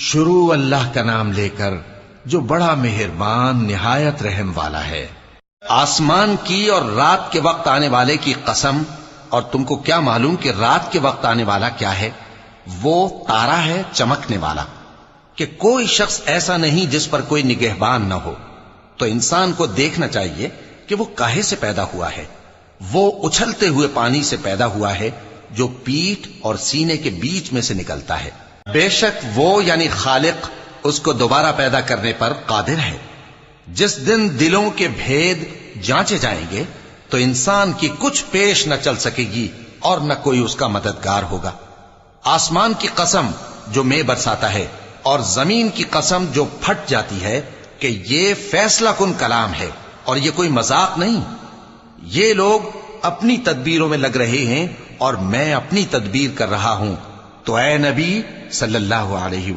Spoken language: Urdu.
شروع اللہ کا نام لے کر جو بڑا مہربان نہایت رحم والا ہے۔ آسمان کی اور رات کے وقت آنے والے کی قسم، اور تم کو کیا معلوم کہ رات کے وقت آنے والا کیا ہے؟ وہ تارا ہے چمکنے والا، کہ کوئی شخص ایسا نہیں جس پر کوئی نگہبان نہ ہو۔ تو انسان کو دیکھنا چاہیے کہ وہ کاہے سے پیدا ہوا ہے۔ وہ اچھلتے ہوئے پانی سے پیدا ہوا ہے جو پیٹھ اور سینے کے بیچ میں سے نکلتا ہے۔ بے شک وہ یعنی خالق اس کو دوبارہ پیدا کرنے پر قادر ہے۔ جس دن دلوں کے بھید جانچے جائیں گے تو انسان کی کچھ پیش نہ چل سکے گی اور نہ کوئی اس کا مددگار ہوگا۔ آسمان کی قسم جو مے برساتا ہے، اور زمین کی قسم جو پھٹ جاتی ہے، کہ یہ فیصلہ کن کلام ہے اور یہ کوئی مذاق نہیں۔ یہ لوگ اپنی تدبیروں میں لگ رہے ہیں اور میں اپنی تدبیر کر رہا ہوں۔ تو اے نبی صلی اللہ علیہ وسلم